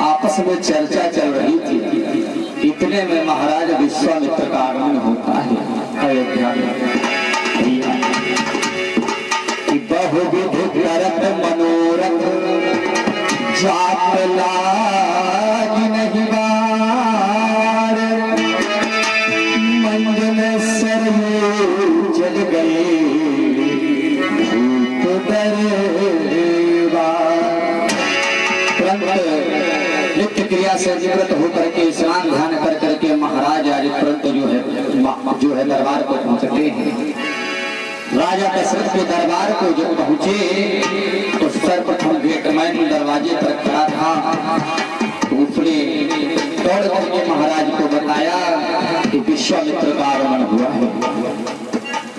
आपस में चर्चा चल रही थी। इतने में महाराज विश्वामित्र का आगमन होता है अयोध्या में। बहुविध करत मनोरथ जात लाग नहीं बार, मंजन सरयू जल गए भूत दरबार। नित्य क्रिया से निवृत्त होकर के स्नान ध्यान कर करके महाराज आज तुरंत जो है दरबार को पहुंचते हैं। राजा दशरथ के दरबार को जब पहुंचे तो सर्वप्रथम गेटमैन दरवाजे पर खड़ा था। उसने दौड़ करके महाराज को बताया कि विश्वामित्र का आगमन हुआ है।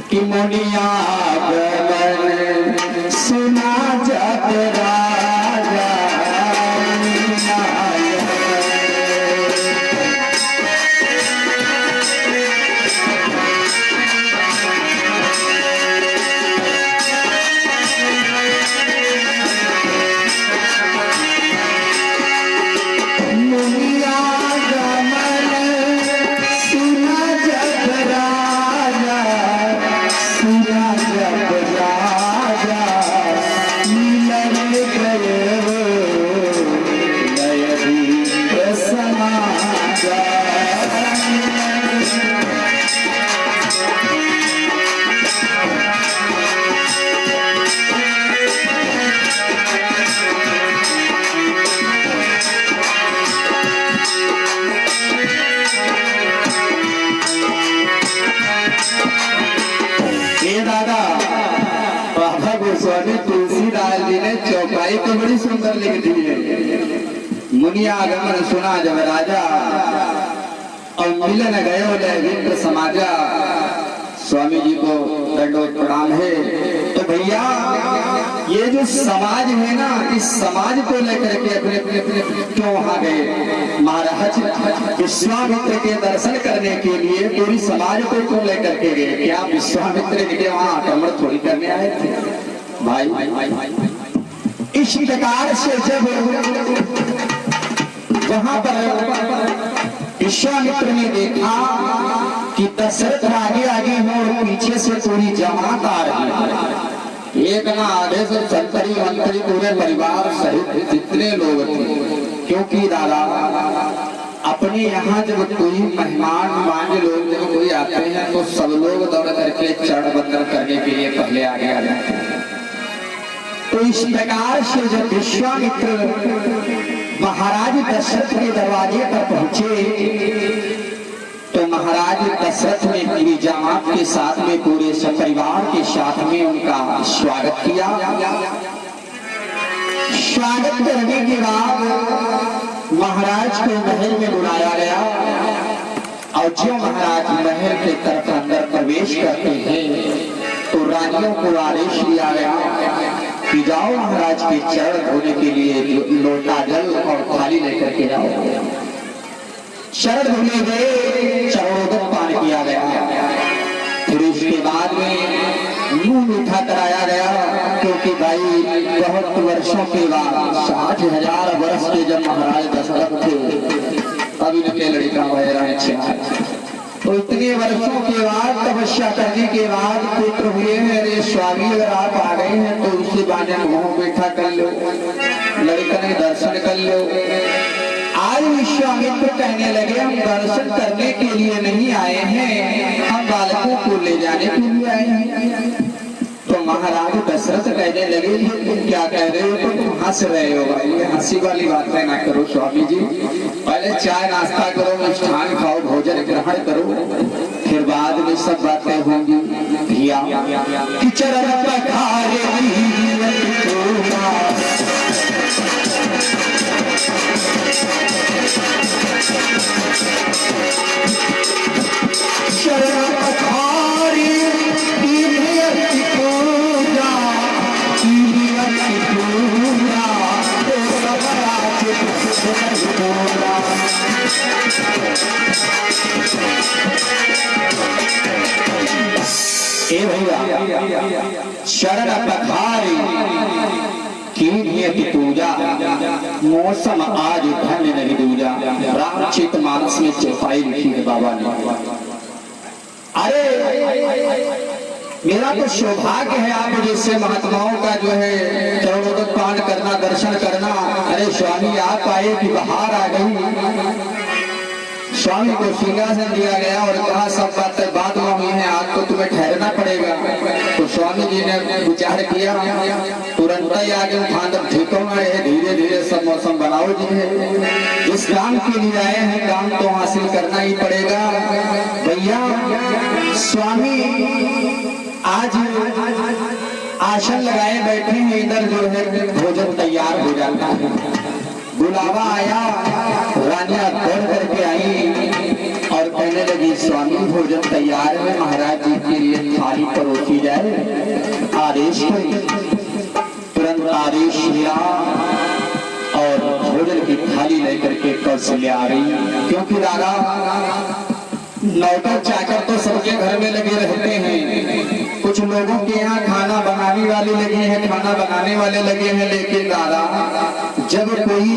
कि मुनिया आगमन सुना जब राजा तुलसीदास जी ने चौपाई तो बड़ी सुंदर लिख दी है। मुनिया आगमन सुना जब राजा और मिलन गयो विप्र समाजा। स्वामी जी को दंडोत प्रणाम है। तो भैया ये जो समाज है ना, इस समाज को लेकर के अपने क्यों वहां गए? महाराज विश्वामित्र के दर्शन करने के लिए पूरी समाज को क्यों लेकर के गए? क्या विश्वामित्र के वहां आक्रमण थोड़ी करने आए थे? भाई इस प्रकार से जब वहां पर विश्वामित्र ने देखा कि दशरथ आगे आगे हो और पीछे से पूरी जमात आ रही है, एक ना आधे से संतरी मंत्री पूरे परिवार सहित जितने लोग थे। क्योंकि दादा अपने यहाँ जब कोई मेहमान मान लोग जब कोई आते हैं तो सब लोग दौड़ करके चढ़ बंदर करने के लिए पहले आगे आ जाते हैं। तो इस प्रकार से जब विश्वामित्र महाराज दशरथ के दरवाजे पर पहुंचे तो महाराज दशरथ ने पूरी जमात के साथ में पूरे सपरिवार के साथ में उनका स्वागत किया। स्वागत करने के बाद महाराज को महल में बुलाया गया और जो महाराज महल के तरफ अंदर प्रवेश करते हैं तो रानियों को आदेश दिया गया कि जाओ महाराज के चरण धोने के लिए लोटा जल और थाली लेकर के जाओ। शरण धोने गए, चरणोदक पान किया गया। फिर उसके बाद में मुंह मीठा कराया गया। क्योंकि भाई बहुत वर्षों के बाद 60,000 वर्ष के जब महाराज दशरथ थे तभी इनके लड़का वह तो इतने वर्षों के बाद तपस्या करने के बाद पुत्र हुए हैं। अरे स्वामी अगर आप आ गए हैं तो उसके बाद मुंह बैठा कर लो, लड़का ने दर्शन कर लो। आज विश्वामित्र कहने लगे हम दर्शन करने के लिए नहीं आए हैं, हम बालकों को ले जाने के लिए आए हैं। तो महाराज दशरथ कहने लगे तुम क्या कह रहे हो? तो तुम हंस रहे हो भाई, हंसी वाली बातें ना करो स्वामी जी। पहले चाय नाश्ता करो, मिष्ठान खाओ, भोजन ग्रहण करो, फिर बाद में सब बातें होंगी। धिया कि चरण पखारे शरण पखारे शरण पखारी की नियति पूजा। मौसम आज धन्य नहीं दूजा। रामचरित मानस में चौपाई लिखी है बाबा ने। अरे मेरा तो सौभाग्य है आप जैसे महात्माओं का जो है चरणोदक पान करना, दर्शन करना। अरे स्वामी आप आए कि बाहर आ गई। स्वामी को सिंहासन दिया गया और कहा सब बात हुई है, आज तो तुम्हें ठहरना पड़ेगा। तो स्वामी जी ने विचार किया, तुरंत ही आगे ठीकों है, धीरे धीरे सब मौसम बनाओ जी है। जिस काम के लिए आए हैं काम तो हासिल करना ही पड़ेगा भैया। स्वामी आज आसन लगाए बैठे हैं, इधर जो है भोजन तैयार हो जाता है। बुलावा आया, रानियां दौड़ करके आई और कहने लगी स्वामी भोजन तैयार है, महाराज जी के लिए थाली परोसी जाए। आदेश तुरंत आदेश मिला और भोजन की थाली लेकर के कौशल्या आ रही। क्योंकि दादा नौकर चाकर तो सबके घर में लगे रहते हैं, कुछ लोगों के यहाँ खाना बनाने वाले लगे हैं, खाना बनाने वाले लगे हैं। लेकिन दादा जब कोई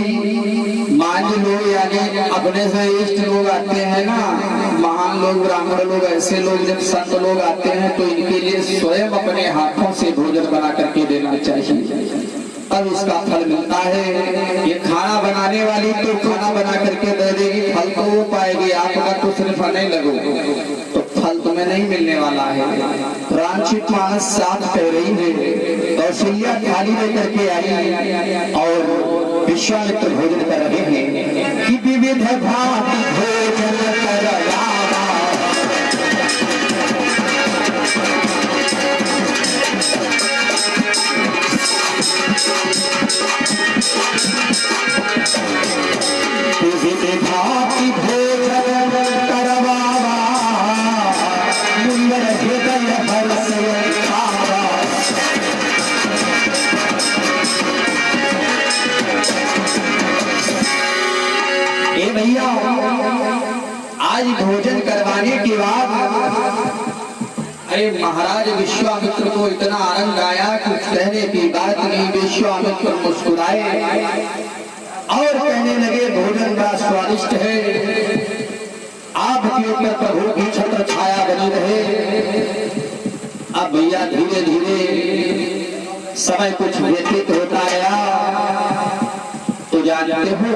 मान लो यानी अपने से इष्ट लोग आते हैं ना, महान लोग, ब्राह्मण लोग, ऐसे लोग जब संत लोग आते हैं तो इनके लिए स्वयं अपने हाथों से भोजन बना करके देना चाहिए, तब इसका फल मिलता है। ये खाना बनाने वाली तो खाना बना करके दे देगी, फल तो वो पाएगी, आपका तो सिर्फ नहीं लगो तो फल तुम्हें नहीं मिलने वाला है। रामचरित मानस साथ कह रही है, कौशल्या थाली लेकर के आई और विश्वामित्र भोजन कर रहे हैं कि विविध भांति भोजन करवावा। विविध भांति भोजन करवावा, मुंदर हृदय हर्ष खावा। ए भैया आज भोजन करवाने के बाद अरे महाराज विश्वामित्र को इतना आनंद आया कि कहने की बात नहीं। विश्वामित्र मुस्कुराए और कहने लगे भोजन बड़ा स्वादिष्ट है, आपके ऊपर प्रभु की छत्र छाया बनी रहे। अब भैया धीरे धीरे समय कुछ व्यतीत होता गया तो जानते हो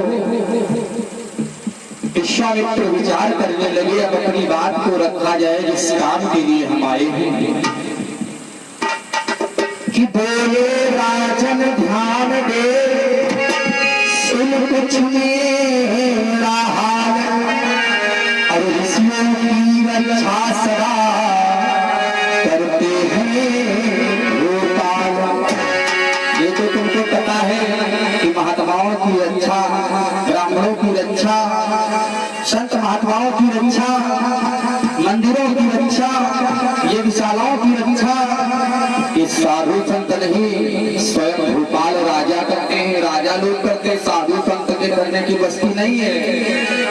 विश्वामित्र विचार करने लगे अब अपनी बात को रखा जाए जिस काम के लिए हम आए हैं। कि बोले राजन ध्यान दे सुन कुछ मेरा हाल, और ऋषियों की रक्षा सदा करते हैं गोपाल। ये तो तुमको पता है कि महात्माओं की रक्षा, ब्राह्मणों की रक्षा, संत महात्माओं की रक्षा, मंदिरों की रक्षा, ये विशालाओं की रक्षा ये साधु संत नहीं स्वयं भोपाल राजा करते हैं। राजा लोग करते, साधु संत के करने की बस्ती नहीं है।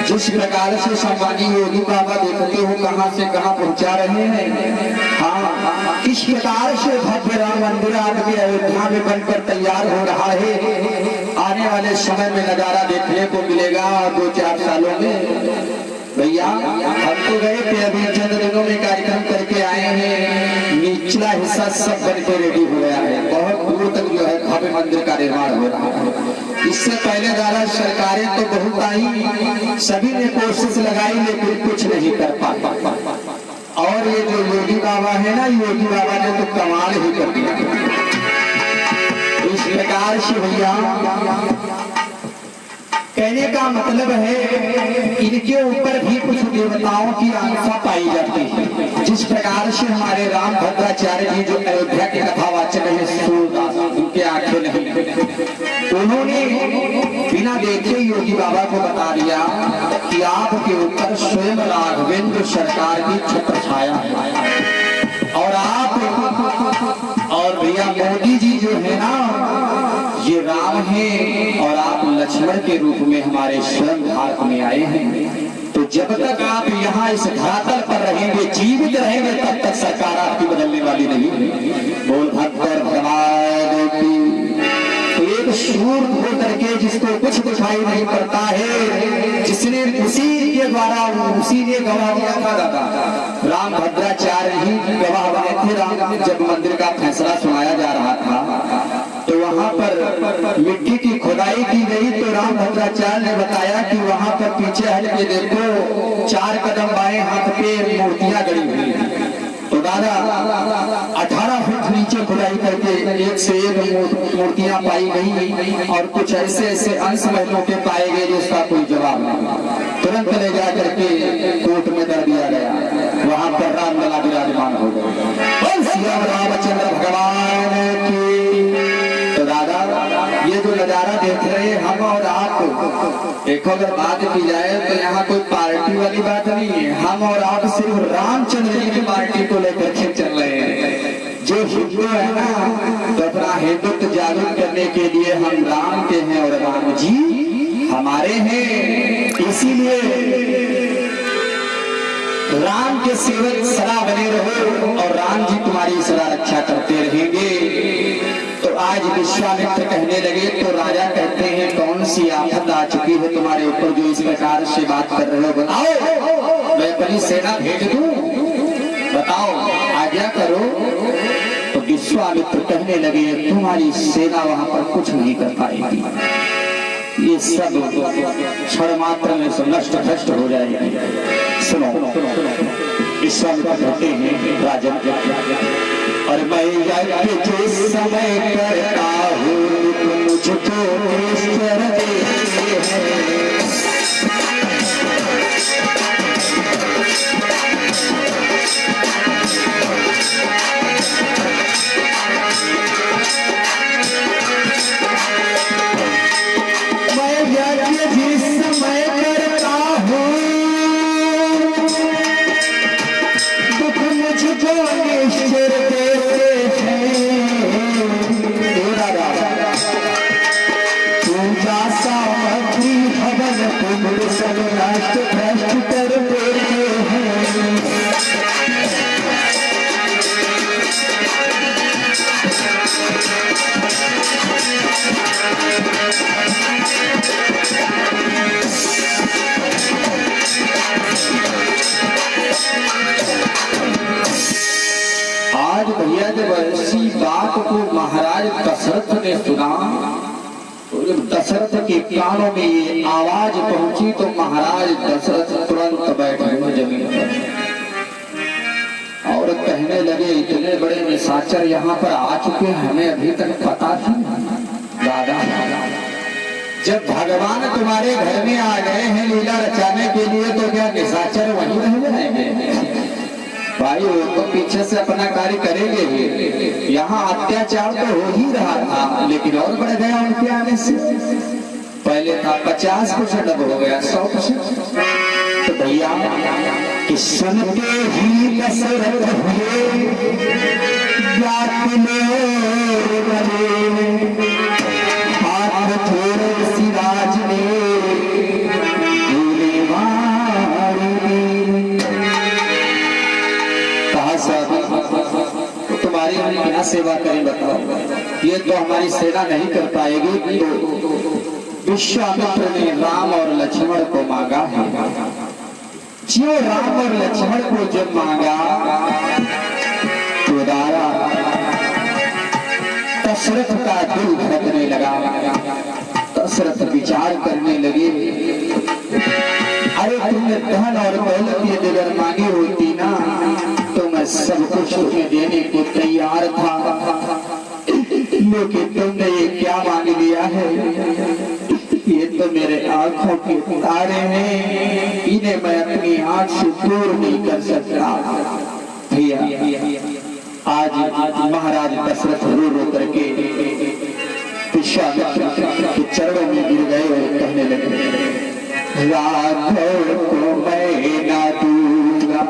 जिस प्रकार से सम्मानी योगी बाबा देखते हो कहां से कहां पहुंचा रहे हैं। हाँ, किस प्रकार से भव्य राम मंदिर आपके अयोध्या में बनकर तैयार हो रहा है। आने वाले समय में नजारा देखने को मिलेगा और 2-4 सालों में। भैया हम तो गए थे अभी चंद दिनों में कार्यक्रम करके आए हैं, निचला हिस्सा सब बन के रेडी हो गया है, बहुत दूर तक जो है भव्य मंदिर का निर्माण हो रहा है। इससे पहले द्वारा सरकारें तो बहुत आई, सभी ने कोशिश लगाई लेकिन कुछ नहीं कर पाई। और ये जो योगी बाबा है ना, योगी बाबा ने तो कमाल ही कर दिया। इस प्रकार से भैया कहने का मतलब है इनके ऊपर भी कुछ देवताओं की आस्था पाई जाती है। जिस प्रकार से हमारे राम भद्राचार्य जी जो अयोध्या के कथावाचक है सूरदास, उनके आंखें नहीं, उन्होंने बिना देखे योगी बाबा को बता दिया कि आपके ऊपर स्वयं राघवेंद्र सरकार की छत्र छाया है। और आप और भैया मोदी जी जो है ना ये राम है और आप लक्ष्मण के रूप में हमारे स्वयं भारत में आए हैं। तो जब तक आप यहाँ इस धरातल पर रहेंगे, जीवित रहेंगे, तब तक सरकार आपकी बदलने वाली नहीं। बोल भक्त और भगवान की। तो एक सूर हो करके जिसको कुछ दिखाई नहीं पड़ता है, जिसने उसी के द्वारा उसी ने गवाह दिया था। दादा राम भद्राचार्य ही गवाह बने थे। राम जब मंदिर का फैसला सुनाया जा रहा था तो वहां पर मिट्टी की खुदाई की गई, तो राम भद्राचार्य ने बताया कि वहां पर पीछे हट के देखो 4 कदम बाएं हाथ पे मूर्तियां गड़ी हुई हैं। तो दादा 18 फुट नीचे खुदाई करके एक से एक मूर्तियां पाई गई और कुछ ऐसे ऐसे अंश महलों के पाए गए जिसका कोई जवाब नहीं। तुरंत ले जा करके कोर्ट में दर दिया गया, वहां पर रामलला विराजमान हो गए। श्री रामचंद्र भगवान की। तो दादा ये जो नजारा देख रहे हैं हम और आप, देखो अगर बात की जाए तो यहाँ कोई पार्टी वाली बात नहीं है। हम और आप सिर्फ रामचंद्र जी की पार्टी को लेकर के चल रहे हैं। जो हिंदू है ना, तो अपना हिंदुत्व जागरूक करने के लिए हम राम के हैं और राम जी हमारे हैं। इसीलिए राम के सेवक सदा बने रहो और राम जी तुम्हारी सदा रक्षा करते रहेंगे। तो आज विश्वामित्र कहने लगे, तो राजा कहते हैं कौन सी आफत आ चुकी है तुम्हारे ऊपर जो इस प्रकार से बात कर रहे हो? बताओ, मैं अपनी सेना भेज दूं? बताओ, आज्ञा करो। तो विश्वामित्र कहने लगे तुम्हारी सेना वहां पर कुछ नहीं कर पाएगी, ये सब क्षण मात्र में सब नष्ट भ्रष्ट हो जाएगी। सुनो, विश्वामित्र कहते हैं राजन, और मैं जिस समय करता हूँ मुझको ईश्वर देते हैं। आज भैया जब ऐसी बात को महाराज दशरथ ने सुना, तो जब दशरथ के कानों में ये आवाज पहुंची तो महाराज दशरथ तुरंत बैठे जमीन पर और कहने लगे इतने बड़े निशाचर यहाँ पर आ चुके हमें अभी तक पता थी। दादा जब भगवान तुम्हारे घर में आ गए हैं लीला रचाने के लिए, तो क्या निशाचर वहीं रह जाएंगे? भाई वो तो पीछे से अपना कार्य करेंगे ही। यहाँ अत्याचार तो हो ही रहा था, लेकिन और बढ़ गया उनके आने से। पहले था 50%, अब हो गया 100%। तो भैया कि सुनते ही दशरथ हुए हाथ थोड़े सी राज ने तुम्हारी हम क्या सेवा करें बताओ, ये तो हमारी सेना नहीं कर पाएगी। तो विश्वामित्र ने राम और लक्ष्मण को मांगा है। जो राम और लक्ष्मण को जब मांगा तो दारा दशरथ का दिल धड़कने लगा। दशरथ विचार करने लगे, अरे तुमने धन और दौलत ये अगर मांगी होती ना तो मैं सब कुछ तुम्हें देने को तैयार था, लेकिन तुमने ये क्या मांग लिया है? ये तो मेरे आंखों के तारे हैं, इन्हें मैं अपनी आंख से दूर नहीं कर सकता। भैया आज महाराज दशरथ रो रो करके विश्वामित्र के चरणों में गिर गए और कहने लगे, राघव को मैं ना दूंगा,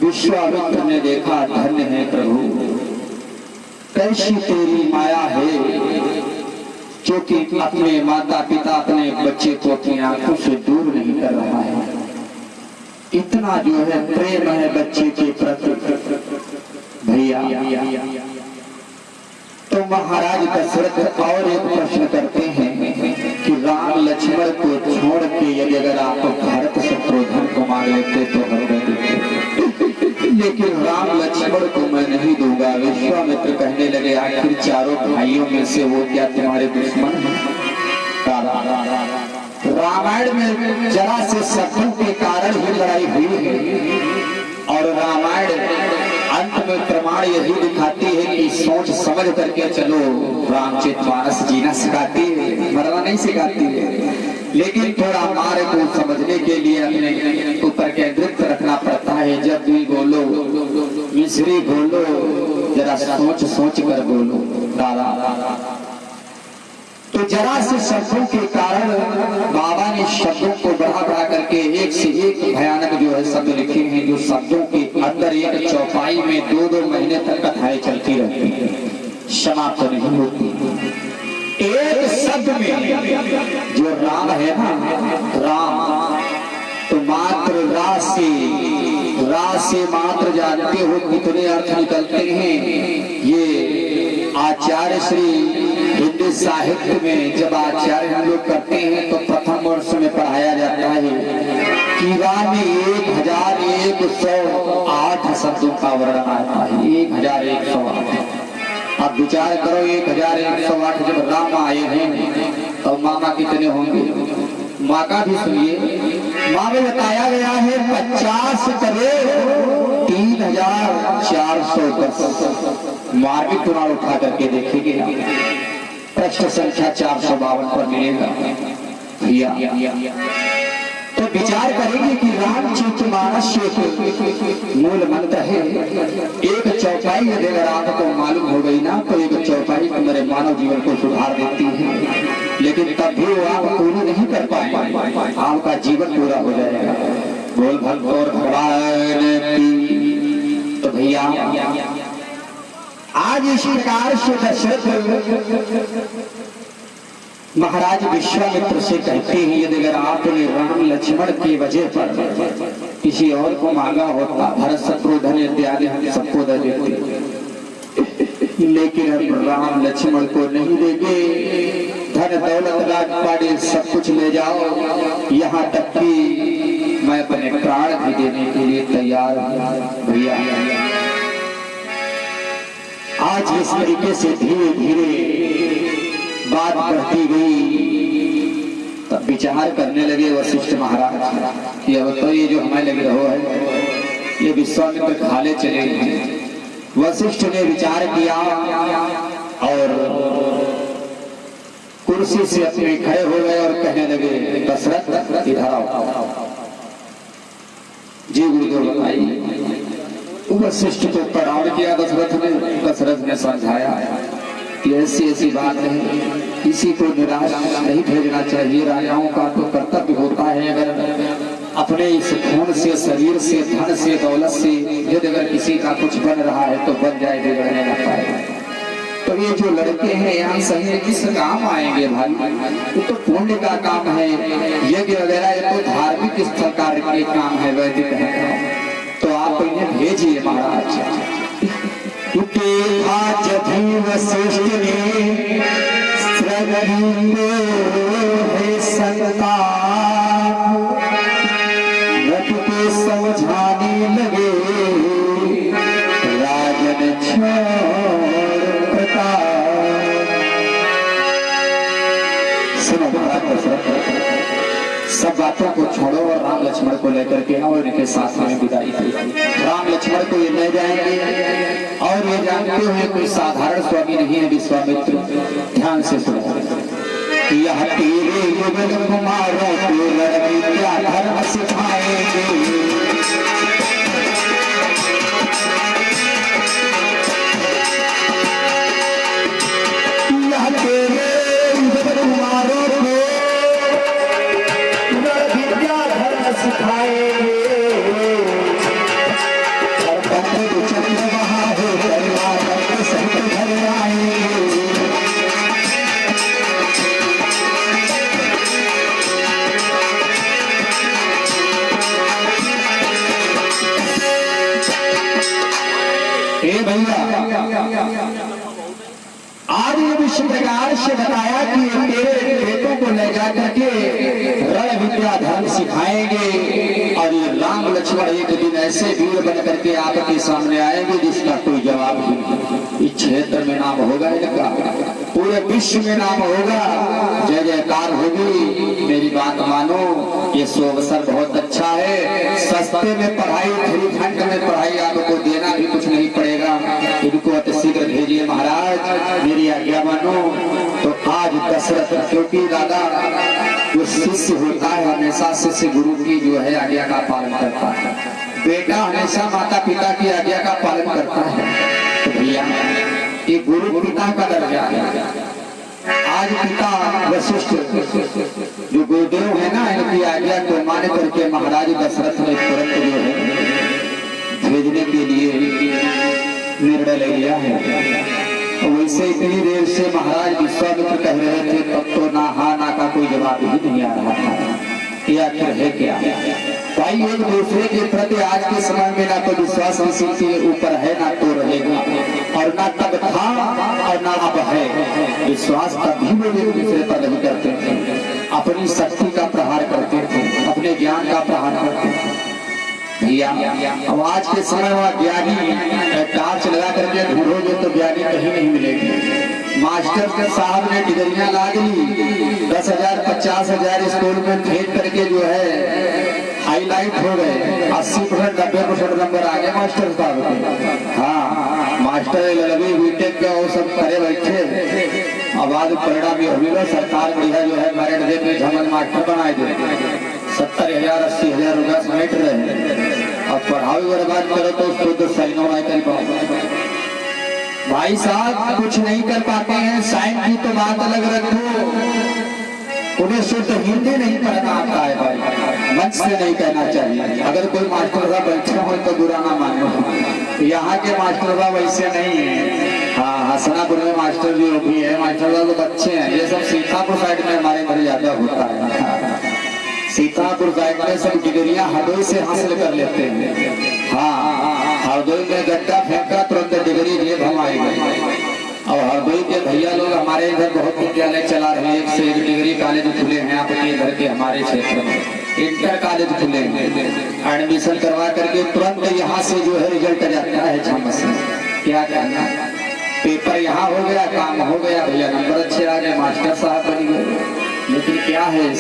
विश्वामित्र ने देखा, धन्य है प्रभु, कैसी तेरी माया है जो कि अपने माता पिता अपने बच्चे को अपनी आंखों से दूर नहीं कर रहा है। इतना जो है प्रेम है बच्चे के प्रति भैया। तो महाराज दशरथ और एक प्रश्न करते हैं कि राम लक्ष्मण को छोड़ के यदि अगर आप भरत शत्रुघ्न को मार लेते तो हम देते, लेकिन राम लक्ष्मण को मैं नहीं दूंगा। विश्वामित्र कहने लगे, आखिर चारों भाइयों में से वो क्या तुम्हारे दुश्मन हैं? रामायण में जरा से शब्दों के कारण ही लड़ाई हुई है और रामायण अंत में प्रमाण यही दिखाती है कि सोच समझ करके चलो। रामचरितमानस जीना सिखाती है, मरना नहीं सिखाती है, लेकिन थोड़ा मार्ग को समझने के लिए अपने ऊपर केंद्रित रखना पड़ता है। जब भी बोलो मिश्री बोलो, जरा सोच सोच कर बोलो दादा। तो जरा से शब्दों के कारण बाबा ने शब्दों को बढ़ा बढ़ा करके एक से एक भयानक जो है शब्द लिखे हैं, जो शब्दों के अंदर एक चौपाई में 2-2 महीने तक कथाएं चलती रहती है, समाप्त नहीं होती। एक शब्द में जो राम है ना, राम तो मात्र रा से मात्र जानते हो कितने अर्थ निकलते हैं। ये आचार्य श्री हिंदी साहित्य में जब आचार्य हम लोग करते हैं तो प्रथम वर्ष में पढ़ाया जाता है कि राम में 1108 शब्दों का वर्णन आता है। 1108। आप विचार करो, 1108 जब राम आए हैं तो मामा कितने होंगे? माँ का भी सुनिए, माँ में बताया गया है 50 करोड़ 3410। मार्मिक चुनाव उठा करके देखेंगे, पृष्ठ संख्या 452 पर मिलेगा भैया। तो विचार करेंगे कि रामचरितमानस मूल मंत्र है। एक चौपाई यदि अगर आपको मालूम हो गई ना, तो एक चौपाई तुम्हारे मानव जीवन को सुधार देती है, लेकिन तब भी वो आप पूरी नहीं कर पाए, आपका जीवन पूरा हो जाएगा। बोल भक्त और भगवान की। तो भैया आज इस प्रकार से दशरथ महाराज विश्वामित्र से कहते हैं, यदि अगर आपने राम लक्ष्मण की वजह पर किसी और को मांगा होता, भरत शत्रुघ्न इत्यादि हम सबको दे देते, लेकिन हम राम लक्ष्मण को नहीं देंगे। धन दौलत राजपाट सब कुछ ले जाओ, यहाँ तक कि मैं अपने प्राण भी देने के लिए तैयार हूँ भैया। आज इस तरीके से धीरे धीरे बात बढ़ती गई, तब विचार करने लगे वशिष्ठ महाराज कि अब तो ये जो हमें लग रहा है ये विश्वामित्र खाले चले हैं। वशिष्ठ ने विचार किया और कुर्सी से अपने खड़े हो गए और कहने लगे, दशरथ इधर आओ। जी गुरुदेव बताइए। वशिष्ठ को प्रणाम किया दशरथ ने समझाया कि ऐसी ऐसी बात है, किसी को निराश नहीं भेजना चाहिए। राजाओं का तो कर्तव्य होता है, अगर अपने इस खून से, शरीर से, धन से, दौलत से यदि अगर किसी का कुछ बन रहा है तो बन जाए, बिगड़ने ना पाए। तो ये जो लड़के हैं यहाँ सही किस काम आएंगे भाई? ये तो पुण्य का काम है, यज्ञ वगैरह ये तो धार्मिक स्थल कार्य के काम है, वैदिक है। तो आप इन्हें भेजिए महाराज। वशिष्ठ ने समझाने लगे, राजन छोड़ प्रताप। सुनो सब बातों को छोड़ो और राम लक्ष्मण को लेकर के आओ, इनके साथ में विदाई थी। राम लक्ष्मण को ये ले जाएंगे और ये जानते हुए कोई साधारण स्वामी नहीं है विश्वामित्र। ध्यान से सुनो कि यह तेरे युगल कुमारों को लड़विद्या धर्म सिखाएंगे। यह तेरे युगल कुमारों को लड़विद्या धर्म सिखाएंगे। ए भैया, आज ये इस प्रकार से बताया कि तेरे बेटों को ले जा करके रण विद्या धर्म सिखाएंगे और ये राम लक्ष्मण एक दिन ऐसे वीर बन करके आपके सामने आएंगे जिसका कोई जवाब नहीं। इस क्षेत्र में नाम होगा इनका, पूरे विश्व में नाम होगा, जय जयकार होगी। मेरी बात मानो, ये अवसर बहुत अच्छा है। सस्ते में पढ़ाई, फ्री फंड में पढ़ाई आपको देना भी कुछ नहीं पड़ेगा। इनको अतिशीघ्र भेजिए महाराज, मेरी आज्ञा मानो। तो आज दशरथ, क्योंकि दादा जो शिष्य होता है हमेशा शिष्य गुरु की जो है आज्ञा का पालन करता है, बेटा हमेशा माता पिता की आज्ञा का पालन करता है। तो भैया ये गुरु पिता का दर्जा है। आज पिता वशिष्ठ जो गुरुदेव है ना, इनकी आज्ञा को मान करके महाराज दशरथ ने तुरंत जो है भेजने के लिए निर्णय ले लिया है। वैसे इतनी देर से महाराज विश्वामित्र कह रहे थे, तब तो ना हा ना का कोई जवाब ही नहीं आ रहा था। ये आखिर है क्या भाई? एक दूसरे के प्रति आज के समय में ना तो विश्वास किसी के ऊपर है, ना तो रहेगा, और ना तब था और ना अब है। विश्वास तभी लोग एक दूसरे पर नहीं करते थे, अपनी शक्ति का प्रहार करते थे, अपने ज्ञान का प्रहार करते थे। भैया अब आज के समय में ज्ञानी टार्च लगा करके ढूंढोगे तो ज्ञानी कहीं नहीं मिलेगी। मास्टर के साहब ने डिग्रियां ला दी, 10,000 50,000 स्कूल में फेंक करके जो है हाईलाइट हो गए, 80% 90% नंबर आ गए मास्टर साहब के। हाँ, मास्टर लगे बीटेक का वो सब करे बैठे। अब आज परिणाम ये मिला, सरकार बढ़िया जो है मेरिट दे के झमन मास्टर बनाए दे, 70,000 80,000 रुपया समेट रहे। अब पढ़ाई बर्बाद करो तो खुद साइनों में कर पाओ। भाई साहब कुछ नहीं कर पाते हैं, साइन की तो बात अलग रखो, उन्हें शुद्ध हिंदी नहीं पढ़ना आता है भाई, मंच से नहीं कहना चाहिए। अगर कोई मास्टर साहब बैठे हो तो बुरा ना मानो, यहाँ के मास्टर साहब वैसे नहीं है। हाँ, हसनापुर में मास्टर जो भी है, मास्टर साहब तो बच्चे हैं। ये सब सीतापुर साइड में हमारे घर ज्यादा होता है। सीतापुर साइड में सब डिग्रियां हरदोई से हासिल कर लेते हैं। हाँ, हरदोई में गड्ढा फेंका तुरंत डिग्री जेब हम आए गए। और हरदोई के भैया लोग हमारे इधर बहुत विद्यालय चला रहे हैं, एक से एक डिग्री कॉलेज खुले हैं अपने इधर के हमारे क्षेत्र में, इंटर कॉलेज खुले हैं। एडमिशन करवा करके तुरंत यहाँ से जो है रिजल्ट आ जाता है छह से। क्या कहना, पेपर यहाँ हो गया, काम हो गया, भैया नंबर अच्छे आ गए, मास्टर साहब बन गए। लेकिन क्या है,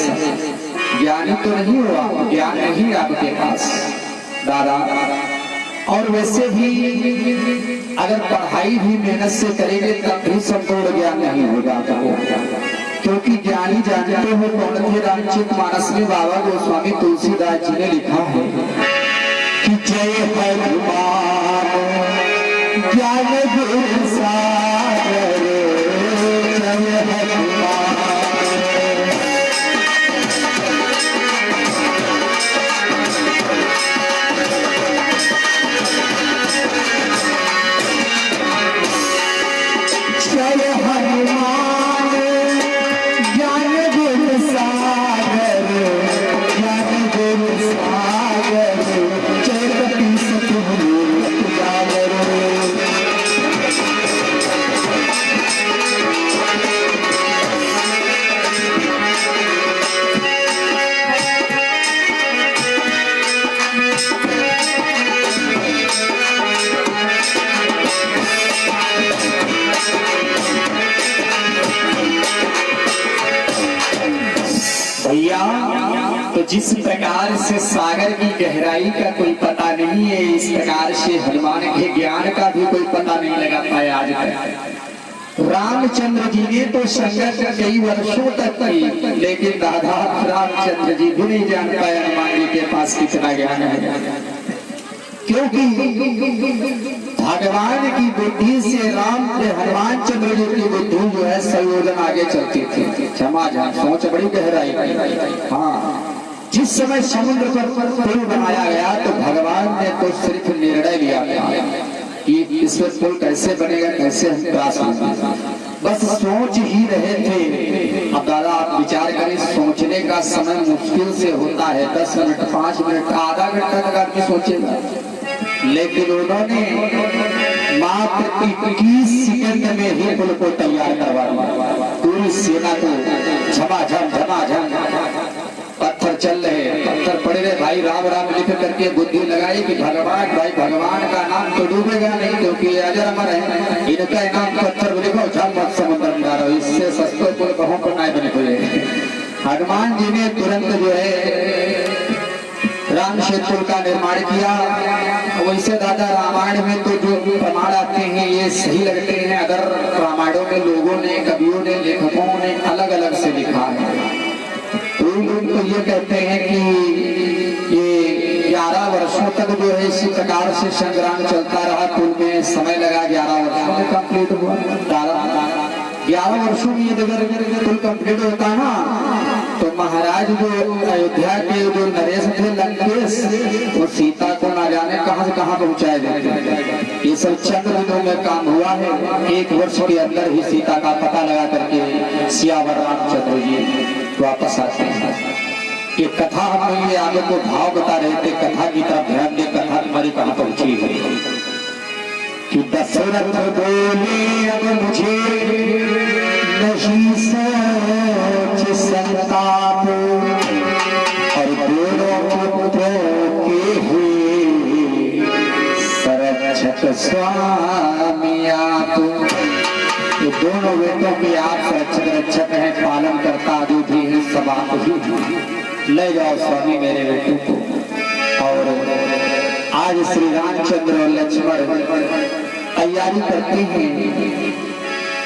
ज्ञानी तो नहीं हुआ, ज्ञान नहीं आपके पास दादा। और वैसे भी अगर पढ़ाई भी मेहनत से करेंगे तब भी संपूर्ण ज्ञान नहीं होगा, क्योंकि ज्ञानी जानते हो कौन थे? रामचरित मानस में बाबा गोस्वामी तुलसीदास जी ने लिखा है कि जय हनुमान ज्ञान गुण सागर, जय हनुमान। तो जिस प्रकार से सागर की गहराई का कोई पता नहीं है, इस प्रकार से हनुमान के ज्ञान का भी कोई पता नहीं लगा पाया आज तक। रामचंद्र जी ने तो संघर्ष कई वर्षों तक की, लेकिन दादा रामचंद्र जी भी नहीं जान पाए हनुमान जी के पास कितना ज्ञान है, क्योंकि भगवान की बुद्धि से हनुमान चंद्र जी की बुद्धि जो है संयोजन आगे चलती थी। क्षमा जान, सोच बड़ी गहराई। हाँ, जिस समय समुद्र पर पुल बनाया गया तो भगवान ने तो सिर्फ निर्णय लिया कि इस पर पुल कैसे बनेगा, कैसे हम क्रॉस होंगे, बस सोच ही रहे थे। अब दादा आप विचार करें, सोचने का समय मुश्किल से होता है 10 मिनट 5 मिनट आधा घंटा तक आदमी सोचेगा, लेकिन उन्होंने 21 सेकंड में ही पुल को तैयार करवा दिया। पूरी सेना को झमाझम पत्थर चल रहे, पत्थर पड़े रहे। भाई राम राम लिख करके बुद्धि लगाई कि भगवान का नाम तो डूबेगा नहीं, क्योंकि अजर अमर है। इनका नाम पत्थर लिखो, झम मत समुद्र में डालो, इससे सस्तो पुल कहों पर नहीं बने हुए। हनुमान जी ने तुरंत जो है राम सेतु का निर्माण किया। वैसे दादा रामायण में तो जो प्रमाण आते हैं ये सही लगते हैं, अगर रामायणों में लोगों ने, कवियों ने, लेखकों ने अलग अलग से लिखा है। लोग तो ये कहते हैं कि ये 11 वर्षों तक जो है इसी प्रकार से संग्राम चलता रहा। पुल में समय लगा, 11 वर्षों में कंप्लीट हुआ। 11 वर्षों में अगर पुल कंप्लीट होता ना तो महाराज जो अयोध्या के जो नरेश थे लंकेश, वो सीता को ना जाने कहां से कहां पहुंचाए देते। ये सब चंद दिनों में काम हुआ है। 1 वर्ष के अंदर ही सीता का पता लगा करके सियावर रामचंद्र जी वापस आते हैं। ये कथा हम ये आगे को भाव बता रहे थे, कथा की तरफ ध्यान दे, कथा तुम्हारी कहां पहुंची है कि दशरथ बोले अब मुझे नहीं सोच संताप, और दोनों पुत्रों के हुए संरक्षक स्वामी आप। ये दोनों बेटों के आप संरक्षक रक्षक हैं, पालन करता जो भी है सब आप ही। ले जाओ स्वामी मेरे बेटों को। और आज श्री रामचंद्र और लक्ष्मण तैयारी करते हैं।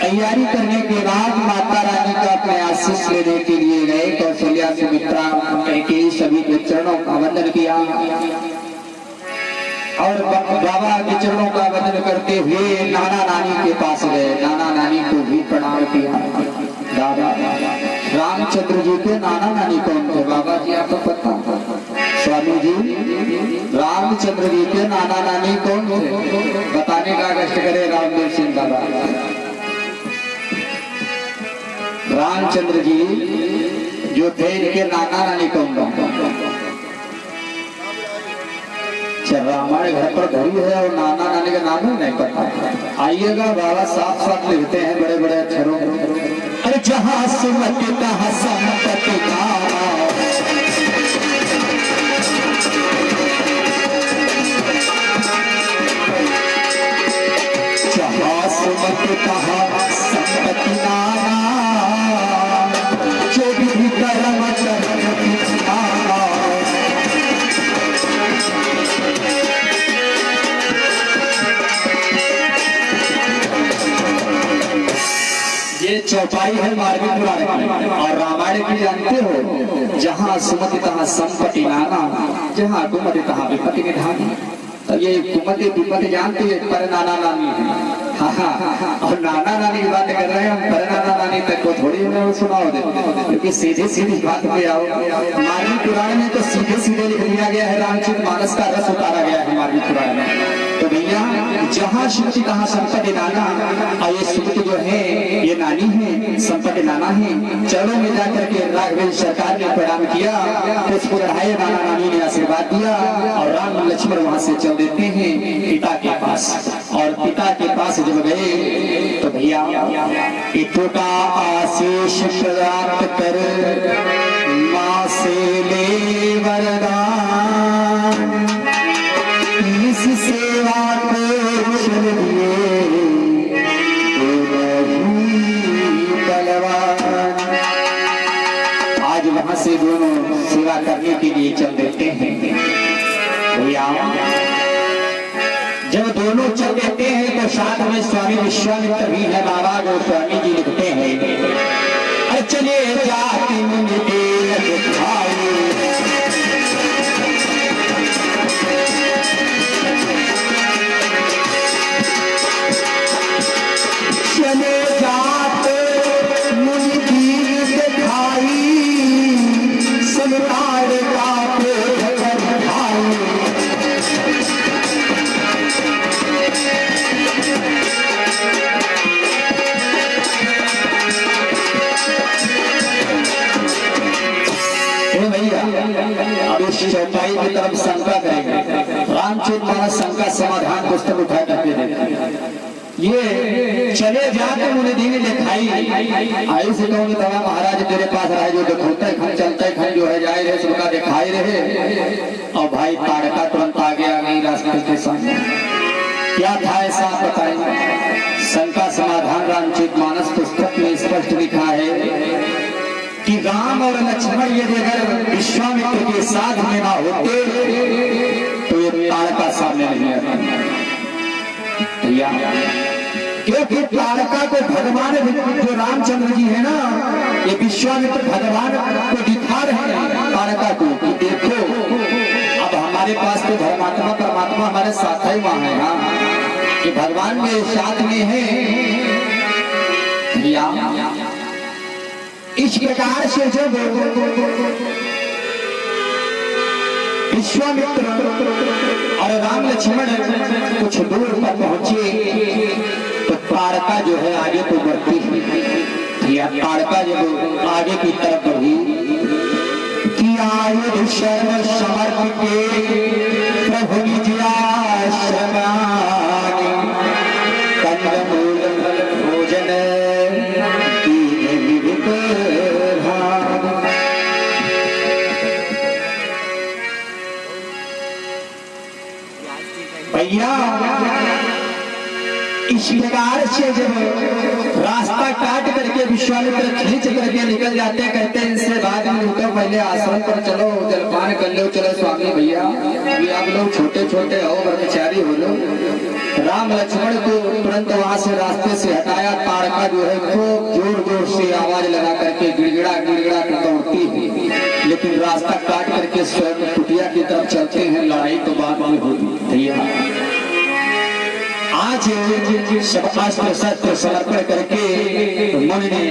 तैयारी करने के बाद माता रानी का अपने आशीष लेने के लिए गए। कौशल्या सुमित्रा के सभी के चरणों का वंदन किया और बाबा के चरणों का वंदन करते हुए नाना नानी के पास गए। नाना नानी को भी प्रणाम किया। दादा रामचंद्र जी के नाना नानी कौन थे बाबा जी आपको पता? स्वामी जी रामचंद्र जी के नाना नानी कौन थे बताने का कष्ट करे रामदेव सिंह बाबा। रामचंद्र जी जो थे इनके नाना नानी कौन थे? रामायण घर पर धरी है और नाना नानी का नाम ही नहीं पता। आइएगा बाबा साफ साफ लिखते हैं बड़े बड़े अक्षरों। अरे जहां सुमति तहां संपत्ति जहां सुमति तहां संपत्ति नाना, जो भी कर्म ये चौपाई है मार्गी पुराण की। और रामायण की जानते हो, जहाँ सुमति तहाँ संपत्ति नाना, जहाँ कुमति तहाँ विपत्ति निधानी। तो ये कुमति विपत्ति जानती है, पर नाना नानी है। और नाना नानी की बात कर रहे हैं हम, पर नाना नानी तक को थोड़ी हमें सुनाओ दे, क्योंकि सीधे सीधी बात पे आओ। मार्गी पुराण में तो सीधे सीधे लिख दिया गया है, रामचरित मानस का रस उतारा गया है मार्गी पुराण में। तो भैया जहाँ सुमति तहाँ संपत्ति नाना, और ये सुमति जो है ये नानी है, संपत्ति नाना है। चरणों में जाकर के राघवेंद्र सरकार ने प्रणाम किया, पुष्प चढ़ाए, नाना नानी ने आशीर्वाद दिया और राम लक्ष्मण वहां से चल देते हैं पिता के पास। और पिता के पास जब गए तो भैया पिता का आशीष प्राप्त कर माँ से ले वरदान, इस सेवा को चल दिए बलवान। आज वहां से दोनों सेवा करने के लिए चल देते हैं भैया। जब दोनों चल देते हैं तो साथ में स्वामी विश्वामित्र भी है बाबा, जो स्वामी जी लिखते हैं चले जाति मुनि चले जाते मुनि दीन दिखाई, संसार का पेट भाई। अब इस चौपाई की तरफ शंका करेंगे। रामचरित मानस शंका समाधान पुस्तक उठा करके देते हैं। ये चले जाते मुझे दिन दिखाई आई से कहूँगी दवा महाराज तेरे पास रहे जो दिखोते खन चलते खन जो है जाए रहे सबका दिखाई रहे। और भाई तारका तुरंत आगे आ गई रास्ते के सामने। क्या था ऐसा बताएं। शंका समाधान रामचरितमानस पुस्तक में स्पष्ट लिखा है कि राम और लक्ष्मण यदि अगर विश्वामित्र के साथ में ना होते तो ये तारका सामने नहीं आता। क्योंकि तारका को भगवान जो रामचंद्र जी है ना ये विश्वामित्र भगवान को दिखा रहे हैं तारका को कि देखो अब हमारे पास तो धर्मात्मा परमात्मा हमारे साथ ही वहां है ना कि भगवान मेरे साथ में है। इस प्रकार से जब विश्वामित्र और राम लक्ष्मण कुछ दूर पर पहुंचे तो तारका जो है आगे तो बढ़ती है। या तारका जब आगे की तरफ बढ़ी कि आयुध शर्म समर्थ के प्रभु निज आश्रम कंदमूल भोजन भैया। इस प्रकार से जब रास्ता काट करके विश्वामित्र खींच करके निकल जाते कहते हैं इनसे बाद में रुको पहले आश्रम पर चलो जलपान कर लो। चलो स्वामी भैया ये आप लोग छोटे छोटे हो ब्रह्मचारी हो लो। राम लक्ष्मण को तुरंत वहां से रास्ते से हटाया। तारका जो है खूब जोर जोर से आवाज लगा करके गिड़गिड़ा गिड़गिड़ा कर दौड़ती है लेकिन रास्ता काट करके स्वयं कुटिया की तरफ चलते हैं। लड़ाई तो बाद में होगी भैया। आज सब अस्त्र शस्त्र समर्पण करके मुनि ने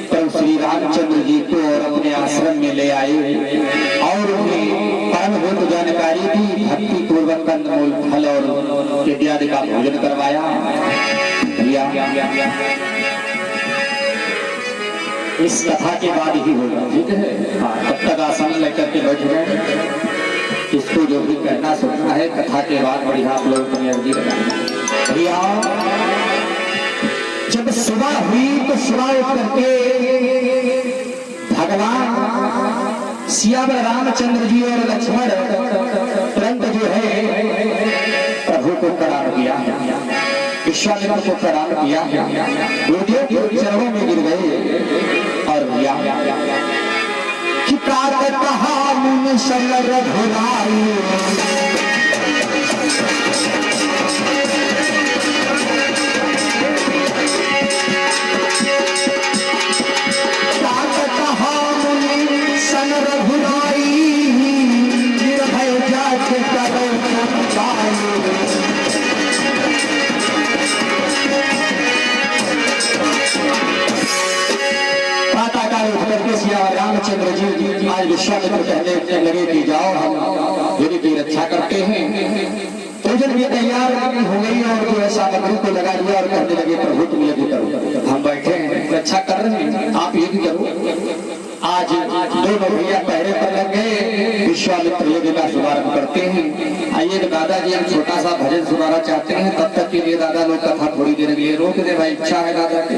प्रभु श्री रामचंद्र जी को अपने आश्रम में ले आए और उन्हें परमभूत जानकारी दी। भक्ति पूर्वक कंदमूल फल और इत्यादि का भोजन करवाया। इस कथा के बाद ही होगा ठीक है। हाँ तब तक आसन लेकर के बैठ गए। इसको जो भी कहना सुनना है कथा के बाद बढ़िया आप लोग अर्जी भैया। जब सुबह हुई तो सुबह उठ करके भगवान सियावर रामचंद्र जी और लक्ष्मण तुरंत जो है प्रभु को प्रणाम किया। विश्वामित्र को प्रणाम किया। गुरुदेव के चरणों में गिर गए और भैया कि कहा मुन सन रघुराई सन रघुराई निर्भय जाके करो रामचंद्र जी आज विश्वामित्र कहने लगे कि जाओ हम युद्ध की रक्षा करते हैं। भोजन भी तैयार हो गई और जो है सामग्री को लगा दिया और कहने लगे प्रभु तुम यज्ञ करो। हम बैठे हैं रक्षा कर रहे हैं आप यज्ञ करो। आज दोनों भैया पहरे पर लग गए। विश्वामित्र यज्ञ का शुभारंभ करते हैं। आइए दादाजी हम छोटा सा भजन सुनाना चाहते हैं। तब तक के लिए दादा लोग कथा थोड़ी देर के लिए रोक दे भाई। इच्छा है दादा की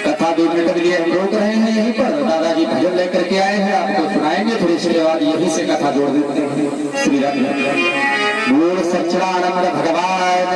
कथा 2 मिनट के लिए हम रोक रहे हैं यहीं पर। दादाजी भजन लेकर के आए हैं आपको सुनाएंगे। फिर इसके बाद यहीं से कथा जोड़ देते हैं। श्री राम बोल सच्चिदानंद भगवान